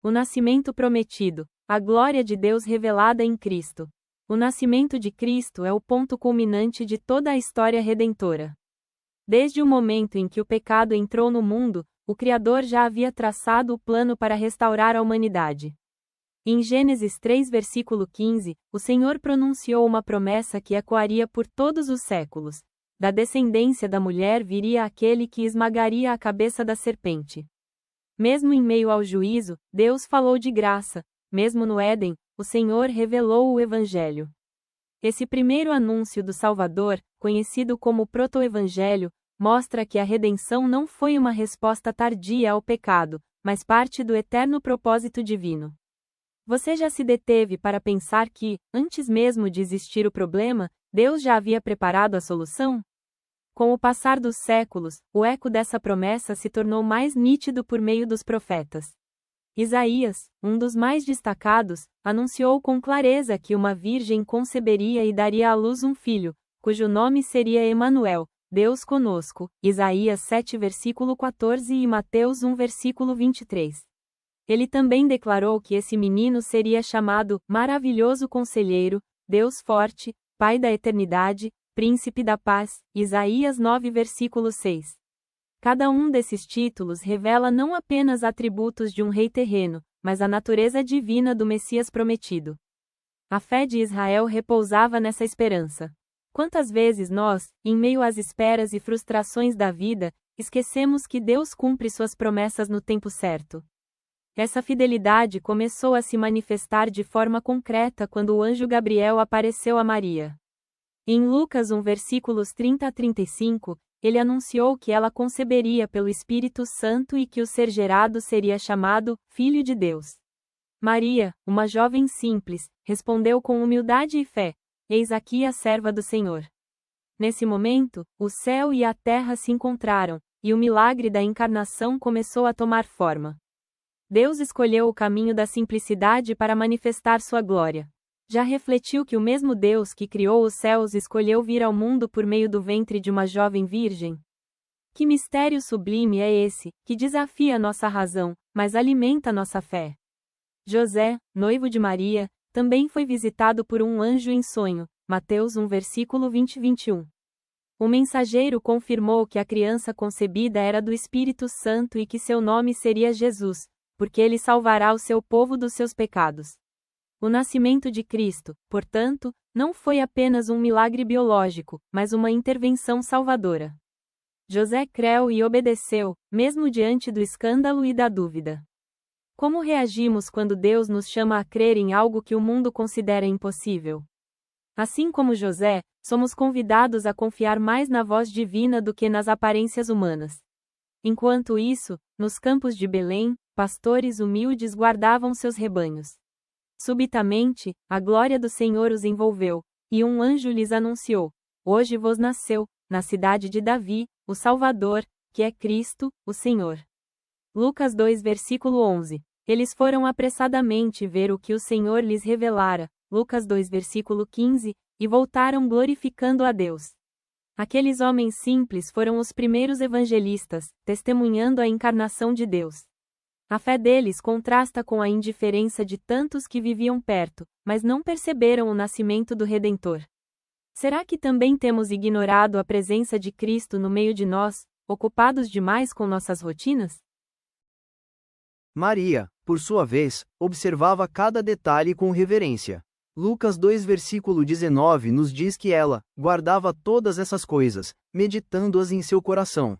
O nascimento prometido, a glória de Deus revelada em Cristo. O nascimento de Cristo é o ponto culminante de toda a história redentora. Desde o momento em que o pecado entrou no mundo, o Criador já havia traçado o plano para restaurar a humanidade. Em Gênesis 3, versículo 15, o Senhor pronunciou uma promessa que ecoaria por todos os séculos. Da descendência da mulher viria aquele que esmagaria a cabeça da serpente. Mesmo em meio ao juízo, Deus falou de graça. Mesmo no Éden, o Senhor revelou o Evangelho. Esse primeiro anúncio do Salvador, conhecido como Proto-Evangelho, mostra que a redenção não foi uma resposta tardia ao pecado, mas parte do eterno propósito divino. Você já se deteve para pensar que, antes mesmo de existir o problema, Deus já havia preparado a solução? Com o passar dos séculos, o eco dessa promessa se tornou mais nítido por meio dos profetas. Isaías, um dos mais destacados, anunciou com clareza que uma virgem conceberia e daria à luz um filho, cujo nome seria Emanuel, Deus conosco, Isaías 7 versículo 14 e Mateus 1 versículo 23. Ele também declarou que esse menino seria chamado Maravilhoso Conselheiro, Deus Forte, Pai da Eternidade, Príncipe da Paz, Isaías 9 versículo 6. Cada um desses títulos revela não apenas atributos de um rei terreno, mas a natureza divina do Messias prometido. A fé de Israel repousava nessa esperança. Quantas vezes nós, em meio às esperas e frustrações da vida, esquecemos que Deus cumpre suas promessas no tempo certo? Essa fidelidade começou a se manifestar de forma concreta quando o anjo Gabriel apareceu a Maria. Em Lucas 1 versículos 30 a 35, ele anunciou que ela conceberia pelo Espírito Santo e que o ser gerado seria chamado Filho de Deus. Maria, uma jovem simples, respondeu com humildade e fé: Eis aqui a serva do Senhor. Nesse momento, o céu e a terra se encontraram, e o milagre da encarnação começou a tomar forma. Deus escolheu o caminho da simplicidade para manifestar sua glória. Já refletiu que o mesmo Deus que criou os céus escolheu vir ao mundo por meio do ventre de uma jovem virgem? Que mistério sublime é esse, que desafia nossa razão, mas alimenta nossa fé? José, noivo de Maria, também foi visitado por um anjo em sonho, Mateus 1 versículo 20 e 21. O mensageiro confirmou que a criança concebida era do Espírito Santo e que seu nome seria Jesus, porque ele salvará o seu povo dos seus pecados. O nascimento de Cristo, portanto, não foi apenas um milagre biológico, mas uma intervenção salvadora. José creu e obedeceu, mesmo diante do escândalo e da dúvida. Como reagimos quando Deus nos chama a crer em algo que o mundo considera impossível? Assim como José, somos convidados a confiar mais na voz divina do que nas aparências humanas. Enquanto isso, nos campos de Belém, pastores humildes guardavam seus rebanhos. Subitamente, a glória do Senhor os envolveu, e um anjo lhes anunciou: Hoje vos nasceu, na cidade de Davi, o Salvador, que é Cristo, o Senhor. Lucas 2 versículo 11. Eles foram apressadamente ver o que o Senhor lhes revelara, Lucas 2 versículo 15, e voltaram glorificando a Deus. Aqueles homens simples foram os primeiros evangelistas, testemunhando a encarnação de Deus. A fé deles contrasta com a indiferença de tantos que viviam perto, mas não perceberam o nascimento do Redentor. Será que também temos ignorado a presença de Cristo no meio de nós, ocupados demais com nossas rotinas? Maria, por sua vez, observava cada detalhe com reverência. Lucas 2 versículo 19 nos diz que ela guardava todas essas coisas, meditando-as em seu coração.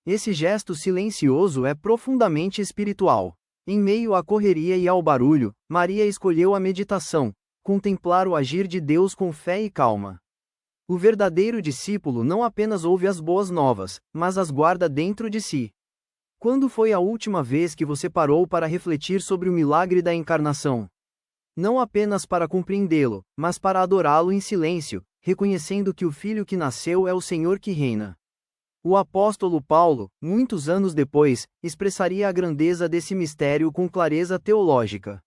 Esse gesto silencioso é profundamente espiritual. Em meio à correria e ao barulho, Maria escolheu a meditação, contemplar o agir de Deus com fé e calma. O verdadeiro discípulo não apenas ouve as boas novas, mas as guarda dentro de si. Quando foi a última vez que você parou para refletir sobre o milagre da encarnação? Não apenas para compreendê-lo, mas para adorá-lo em silêncio, reconhecendo que o Filho que nasceu é o Senhor que reina. O apóstolo Paulo, muitos anos depois, expressaria a grandeza desse mistério com clareza teológica.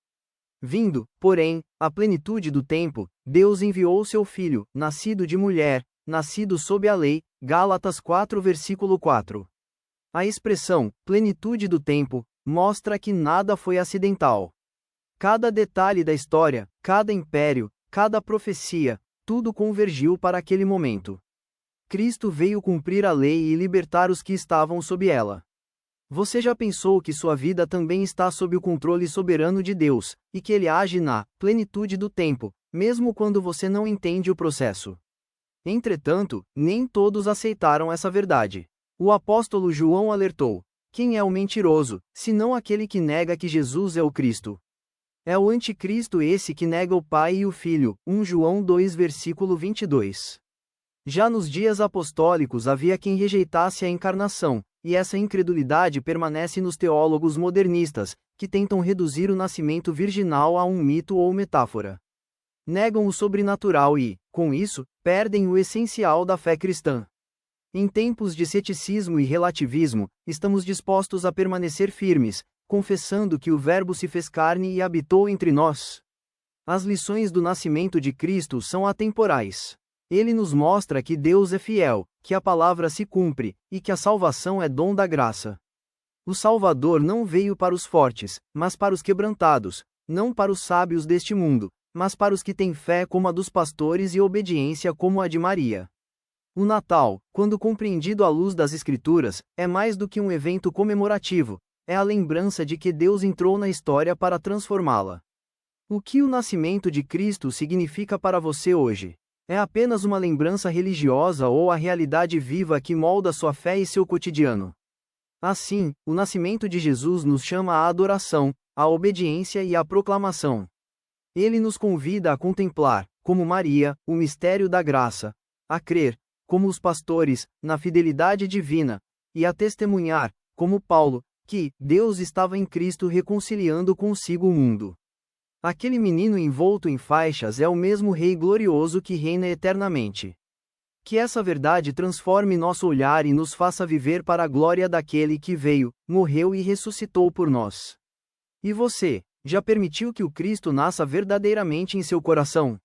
Vindo, porém, à plenitude do tempo, Deus enviou seu Filho, nascido de mulher, nascido sob a lei, Gálatas 4 versículo 4. A expressão, plenitude do tempo, mostra que nada foi acidental. Cada detalhe da história, cada império, cada profecia, tudo convergiu para aquele momento. Cristo veio cumprir a lei e libertar os que estavam sob ela. Você já pensou que sua vida também está sob o controle soberano de Deus, e que Ele age na plenitude do tempo, mesmo quando você não entende o processo? Entretanto, nem todos aceitaram essa verdade. O apóstolo João alertou: quem é o mentiroso, senão aquele que nega que Jesus é o Cristo? É o anticristo esse que nega o Pai e o Filho. 1 João 2 versículo 22. Já nos dias apostólicos havia quem rejeitasse a encarnação, e essa incredulidade permanece nos teólogos modernistas, que tentam reduzir o nascimento virginal a um mito ou metáfora. Negam o sobrenatural e, com isso, perdem o essencial da fé cristã. Em tempos de ceticismo e relativismo, estamos dispostos a permanecer firmes, confessando que o Verbo se fez carne e habitou entre nós. As lições do nascimento de Cristo são atemporais. Ele nos mostra que Deus é fiel, que a palavra se cumpre, e que a salvação é dom da graça. O Salvador não veio para os fortes, mas para os quebrantados, não para os sábios deste mundo, mas para os que têm fé como a dos pastores e obediência como a de Maria. O Natal, quando compreendido à luz das Escrituras, é mais do que um evento comemorativo, é a lembrança de que Deus entrou na história para transformá-la. O que o nascimento de Cristo significa para você hoje? É apenas uma lembrança religiosa ou a realidade viva que molda sua fé e seu cotidiano? Assim, o nascimento de Jesus nos chama à adoração, à obediência e à proclamação. Ele nos convida a contemplar, como Maria, o mistério da graça, a crer, como os pastores, na fidelidade divina, e a testemunhar, como Paulo, que Deus estava em Cristo reconciliando consigo o mundo. Aquele menino envolto em faixas é o mesmo Rei glorioso que reina eternamente. Que essa verdade transforme nosso olhar e nos faça viver para a glória daquele que veio, morreu e ressuscitou por nós. E você, já permitiu que o Cristo nasça verdadeiramente em seu coração?